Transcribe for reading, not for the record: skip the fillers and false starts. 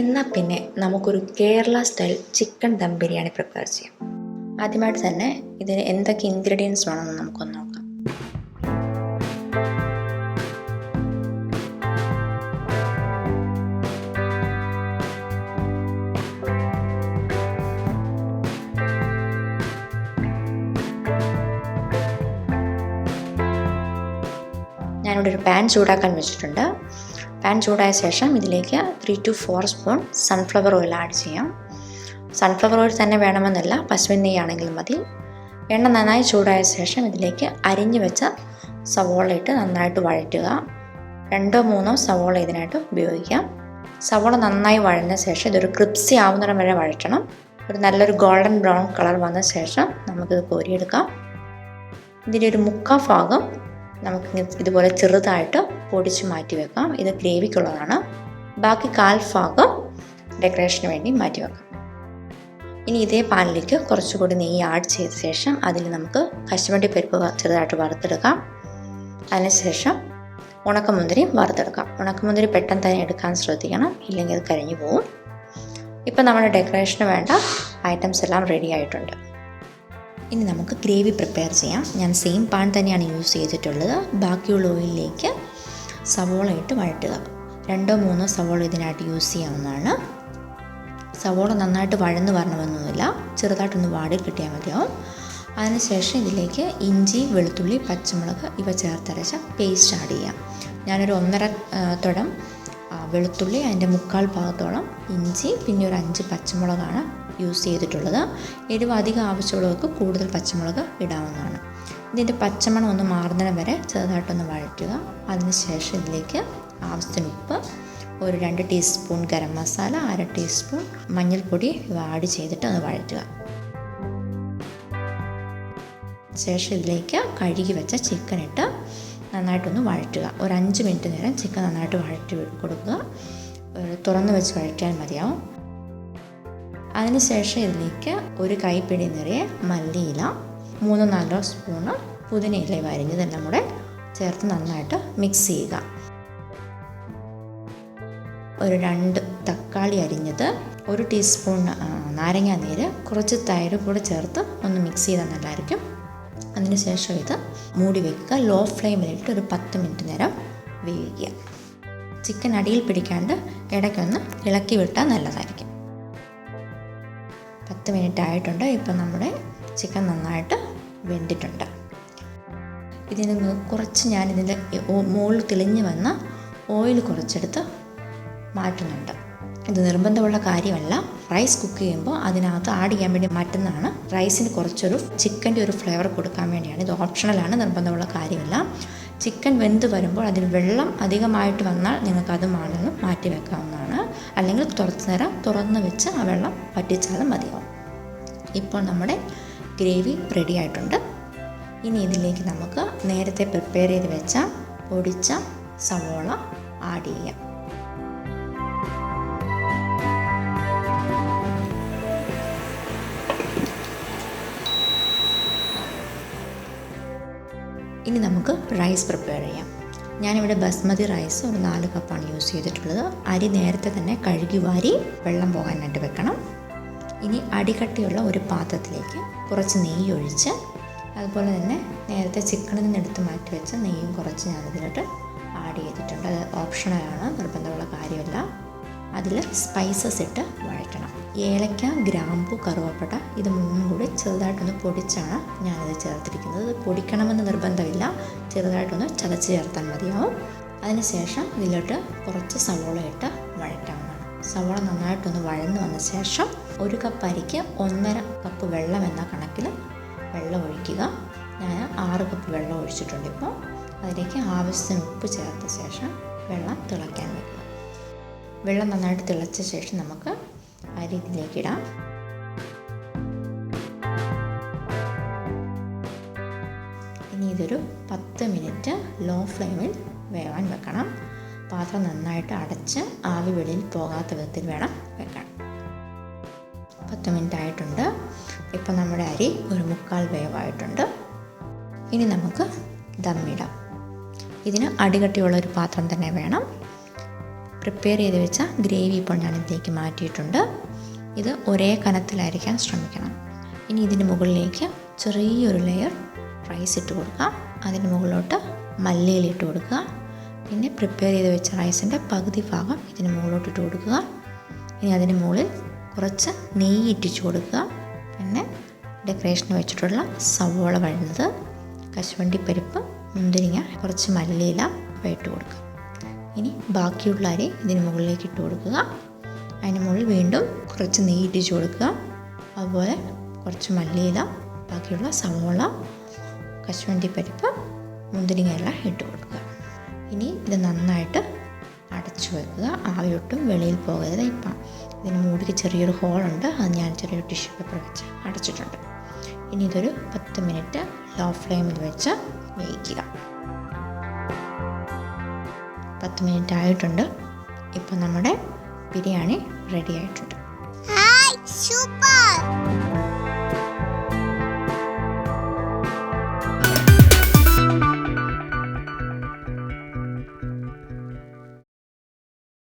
എന്നാൽ പിന്നെ നമുക്കൊരു Kerala style chicken dum biryani prepare ചെയ്യാം. ആദ്യമായിട്ട് തന്നെ ഇതിന് എന്തൊക്കെ ഇൻഗ്രീഡിയൻസ് വേണമെന്ന് നമുക്കൊന്ന് നോക്കാം. ഞാനിവിടെ ഒരു പാൻ ചൂടാക്കാൻ വെച്ചിട്ടുണ്ട്. പാൻ ചൂടായ ശേഷം ഇതിലേക്ക് 3 to 4 spoon sunflower oil add ചെയ്യാം. സൺഫ്ലവർ ഓയിൽ തന്നെ വേണമെന്നില്ല, പശുവിൻ നെയ്യാണെങ്കിലും മതി. എണ്ണ നന്നായി ചൂടായ ശേഷം ഇതിലേക്ക് അരിഞ്ഞു വെച്ച സവോള ഇട്ട് നന്നായിട്ട് വഴറ്റുക. 2-3 സവോള ഇതിനായിട്ട് ഉപയോഗിക്കാം. സവോള നന്നായി വഴഞ്ഞ ശേഷം ഇതൊരു ക്രിപ്സി ആവുന്നിടം വരെ വഴറ്റണം. ഒരു നല്ലൊരു ഗോൾഡൻ ബ്രൗൺ കളർ വന്ന ശേഷം നമുക്കിത് കോരിയെടുക്കാം. ഇതിൻ്റെ ഒരു 1/4 ഭാഗം നമുക്ക് ഇതുപോലെ ചെറുതായിട്ട് പൊടിച്ച് മാറ്റി വെക്കാം. ഇത് ഗ്രേവിക്കുള്ളതാണ്. ബാക്കി 1/4 ഭാഗം ഡെക്കറേഷന് വേണ്ടി മാറ്റി വെക്കാം. ഇനി ഇതേ പാനിലേക്ക് കുറച്ചുകൂടി നെയ്യ് ആഡ് ചെയ്ത ശേഷം അതിൽ നമുക്ക് കശുവണ്ടി പരിപ്പ് ചെറുതായിട്ട് വറുത്തെടുക്കാം. അതിനുശേഷം ഉണക്കമുന്തിരി വറുത്തെടുക്കാം. ഉണക്കമുന്തിരി പെട്ടെന്ന് തന്നെ എടുക്കാൻ ശ്രദ്ധിക്കണം, ഇല്ലെങ്കിൽ അത് കരിഞ്ഞു പോകും. ഇപ്പം നമ്മുടെ ഡെക്കറേഷന് വേണ്ട ഐറ്റംസ് എല്ലാം റെഡി ആയിട്ടുണ്ട്. ഇനി നമുക്ക് ഗ്രേവി പ്രിപ്പയർ ചെയ്യാം. ഞാൻ സെയിം പാൻ തന്നെയാണ് യൂസ് ചെയ്തിട്ടുള്ളത്. ബാക്കിയുള്ള ഓയിലിലേക്ക് സവോള ഇട്ട് വഴറ്റുക. 2-3 സവോള ഇതിനായിട്ട് യൂസ് ചെയ്യാവുന്നതാണ്. സവോള നന്നായിട്ട് വഴന്ന് വരണമെന്നൊന്നുമില്ല, ചെറുതായിട്ടൊന്ന് വാടി കിട്ടിയാൽ മതിയാവും. അതിനുശേഷം ഇതിലേക്ക് ഇഞ്ചി, വെളുത്തുള്ളി, പച്ചമുളക് ഇവ ചേർത്തരച്ച പേസ്റ്റ് ആഡ് ചെയ്യാം. ഞാനൊരു 1.5 തുടം വെളുത്തുള്ളി, അതിൻ്റെ 1/4 ഭാഗത്തോളം ഇഞ്ചി, പിന്നെ ഒരു 5 പച്ചമുളകാണ് യൂസ് ചെയ്തിട്ടുള്ളത്. എരിവ് അധികം ആവശ്യമുള്ളവർക്ക് കൂടുതൽ പച്ചമുളക് ഇടാവുന്നതാണ്. ഇതിൻ്റെ പച്ചമണം ഒന്ന് മാറുന്നതിന് വരെ ചെറുതായിട്ടൊന്ന് വഴറ്റുക. അതിനുശേഷം ഇതിലേക്ക് ആവശ്യത്തിന് ഉപ്പ്, ഒരു 2 ടീസ്പൂൺ ഗരം മസാല, 1/2 ടീസ്പൂൺ മഞ്ഞൾപ്പൊടി ഇവ ആഡ് ചെയ്തിട്ട് ഒന്ന് വഴറ്റുക. ശേഷം ഇതിലേക്ക് കഴുകി വെച്ച ചിക്കൻ ഇട്ട് നന്നായിട്ടൊന്ന് വഴറ്റുക. ഒരു 5 മിനിറ്റ് നേരം ചിക്കൻ നന്നായിട്ട് വഴറ്റി കൊടുക്കുക. തുറന്ന് വെച്ച് വഴറ്റിയാൽ മതിയാവും. അതിനുശേഷം ഇതിലേക്ക് ഒരു കൈപ്പിടി നിറയെ മല്ലിയില, 3-4 സ്പൂണ് പുതിനയില അരിഞ്ഞതെല്ലാം കൂടെ ചേർത്ത് നന്നായിട്ട് മിക്സ് ചെയ്യുക. ഒരു 2 തക്കാളി അരിഞ്ഞത്, 1 ടീസ്പൂൺ നാരങ്ങാ നീര്, കുറച്ച് തൈര് കൂടെ ചേർത്ത് ഒന്ന് മിക്സ് ചെയ്താൽ നല്ലതായിരിക്കും. അതിനുശേഷം ഇത് മൂടി വയ്ക്കുക. ലോ ഫ്ലെയിമിലിട്ട് ഒരു 10 മിനിറ്റ് നേരം വേവിക്കുക. ചിക്കൻ അടിയിൽ പിടിക്കാണ്ട് ഇടയ്ക്കൊന്ന് ഇളക്കി വിട്ടാൽ നല്ലതായിരിക്കും. 10 മിനിറ്റ് ആയിട്ടുണ്ട്. ഇപ്പം നമ്മുടെ ചിക്കൻ നന്നായിട്ട് വെന്തിട്ടുണ്ട്. ഇതിന് കുറച്ച് ഞാനിതിൻ്റെ മുകളിൽ തെളിഞ്ഞ് വന്ന ഓയിൽ കുറച്ചെടുത്ത് മാറ്റുന്നുണ്ട്. ഇത് നിർബന്ധമുള്ള കാര്യമല്ല. റൈസ് കുക്ക് ചെയ്യുമ്പോൾ അതിനകത്ത് ആഡ് ചെയ്യാൻ വേണ്ടി മാറ്റുന്നതാണ്. റൈസിന് കുറച്ചൊരു ചിക്കൻ്റെ ഒരു ഫ്ലേവർ കൊടുക്കാൻ വേണ്ടിയാണ്. ഇത് ഓപ്ഷണലാണ്, നിർബന്ധമുള്ള കാര്യമല്ല. ചിക്കൻ വെന്ത് വരുമ്പോൾ അതിൽ വെള്ളം അധികമായിട്ട് വന്നാൽ നിങ്ങൾക്കത് മാറ്റി വെക്കാവുന്നതാണ്. അല്ലെങ്കിൽ കുറച്ച് നേരം തുറന്ന് വെച്ച് ആ വെള്ളം വറ്റിച്ചാലും മതിയാവും. ഇപ്പോൾ നമ്മുടെ ഗ്രേവി റെഡി ആയിട്ടുണ്ട്. ഇനി ഇതിലേക്ക് നമുക്ക് നേരത്തെ പ്രിപ്പയർ ചെയ്ത് വെച്ച പൊടിച്ച സവോള ആഡ് ചെയ്യാം. ഇനി നമുക്ക് റൈസ് പ്രിപ്പയർ ചെയ്യാം. ഞാനിവിടെ ബസ്മതി റൈസ് ഒരു 4 കപ്പാണ് യൂസ് ചെയ്തിട്ടുള്ളത്. അരി നേരത്തെ തന്നെ കഴുകി വാരി വെള്ളം പോകാനായിട്ട് വെക്കണം. ഇനി അടികട്ടിയുള്ള ഒരു പാത്രത്തിലേക്ക് കുറച്ച് നെയ്യ് ഒഴിച്ച്, അതുപോലെ തന്നെ നേരത്തെ ചിക്കനിൽ നിന്ന് എടുത്ത് മാറ്റി വെച്ച നെയ്യും കുറച്ച് ഞാനിതിലോട്ട് ആഡ് ചെയ്തിട്ടുണ്ട്. അത് ഓപ്ഷണലാണ്, നിർബന്ധമുള്ള കാര്യമല്ല. അതിൽ സ്പൈസസ് ഇട്ട് വഴറ്റണം. ഏലക്ക, ഗ്രാമ്പു, കറുവപ്പട്ട ഇത് 3 കൂടി ചെറുതായിട്ടൊന്ന് പൊടിച്ചാണ് ഞാനിത് ചേർത്തിരിക്കുന്നത്. ഇത് പൊടിക്കണമെന്ന് നിർബന്ധമില്ല, ചെറുതായിട്ടൊന്ന് ചതച്ച് ചേർത്താൽ മതിയാവും. അതിനുശേഷം ഇതിലോട്ട് കുറച്ച് സവോള ഇട്ട് വഴറ്റാവുന്നതാണ്. സവോള നന്നായിട്ടൊന്ന് വഴന്ന് വന്ന ശേഷം 1 കപ്പ് അരിക്ക് 1.5 കപ്പ് വെള്ളം എന്ന കണക്കിൽ വെള്ളം ഒഴിക്കുക. ഞാൻ 6 കപ്പ് വെള്ളം ഒഴിച്ചിട്ടുണ്ട്. ഇപ്പോൾ അതിലേക്ക് ആവശ്യത്തിന് ഉപ്പ് ചേർത്ത ശേഷം വെള്ളം തിളയ്ക്കാൻ വെക്കുക. വെള്ളം നന്നായിട്ട് തിളച്ച ശേഷം നമുക്ക് അരി ഇതിലേക്ക് ഇടാം. ഇനി ഇതൊരു 10 മിനിറ്റ് ലോ ഫ്ലെയിമിൽ വേവാൻ വെക്കണം. പാത്രം നന്നായിട്ട് അടച്ച് ആവി വെളിയിൽ പോകാത്ത വിധത്തിൽ വേണം വെക്കാൻ. 10 മിനിറ്റ് ആയിട്ടുണ്ട്. ഇപ്പം നമ്മുടെ അരി ഒരു 1/4 വേവായിട്ടുണ്ട്. ഇനി നമുക്ക് ദമ്മിടാം. ഇതിന് അടികട്ടിയുള്ള ഒരു പാത്രം തന്നെ വേണം. പ്രിപ്പയർ ചെയ്ത് വെച്ച ഗ്രേവി ഇപ്പോൾ ഞാൻ ഇതിലേക്ക് മാറ്റിയിട്ടുണ്ട്. ഇത് ഒരേ കനത്തിലായിരിക്കാൻ ശ്രമിക്കണം. ഇനി ഇതിന് മുകളിലേക്ക് ചെറിയൊരു ലെയർ റൈസ് ഇട്ട് കൊടുക്കുക. അതിന് മുകളിലോട്ട് മല്ലിയില ഇട്ട് കൊടുക്കുക. പിന്നെ പ്രിപ്പയർ ചെയ്ത് വെച്ച റൈസിൻ്റെ പകുതി ഭാഗം ഇതിന് മുകളിലോട്ട് ഇട്ട് കൊടുക്കുക. ഇനി അതിന് മുകളിൽ കുറച്ച് നെയ്യ് ഇട്ടിച്ച് കൊടുക്കുക. പിന്നെ ഡെക്കറേഷന് വെച്ചിട്ടുള്ള സവോള വഴന്നത്, കശുവണ്ടിപ്പരിപ്പ്, മുന്തിരിങ്ങ, കുറച്ച് മല്ലിയില ഇട്ട് കൊടുക്കുക. ഇനി ബാക്കിയുള്ള അരി ഇതിന് മുകളിലേക്ക് ഇട്ട് കൊടുക്കുക. അതിന് മുകളിൽ വീണ്ടും കുറച്ച് നെയ്യ് ഇട്ടിച്ച് കൊടുക്കുക. അതുപോലെ കുറച്ച് മല്ലിയില, ബാക്കിയുള്ള സവോള, കശുവണ്ടിപ്പരിപ്പ്, മുന്തിരിങ്ങ എല്ലാം ഇട്ട് കൊടുക്കുക. ഇനി ഇത് നന്നായിട്ട് അടച്ചു വെക്കുക. ആവിയൊട്ടും വെളിയിൽ പോകരുത്. ഇപ്പം ഇതിന് മൂടിക്ക് ചെറിയൊരു ഹോളുണ്ട്, അത് ഞാൻ ചെറിയൊരു ടിഷ്യൂ പേപ്പർ വെച്ച് അടച്ചിട്ടുണ്ട്. ഇനി ഇതൊരു 10 മിനിറ്റ് ലോ ഫ്ലെയിമിൽ വെച്ച് വേവിക്കുക. 10 മിനിറ്റ് ആയിട്ടുണ്ട്. ഇപ്പോൾ നമ്മുടെ ബിരിയാണി റെഡി ആയിട്ടുണ്ട്.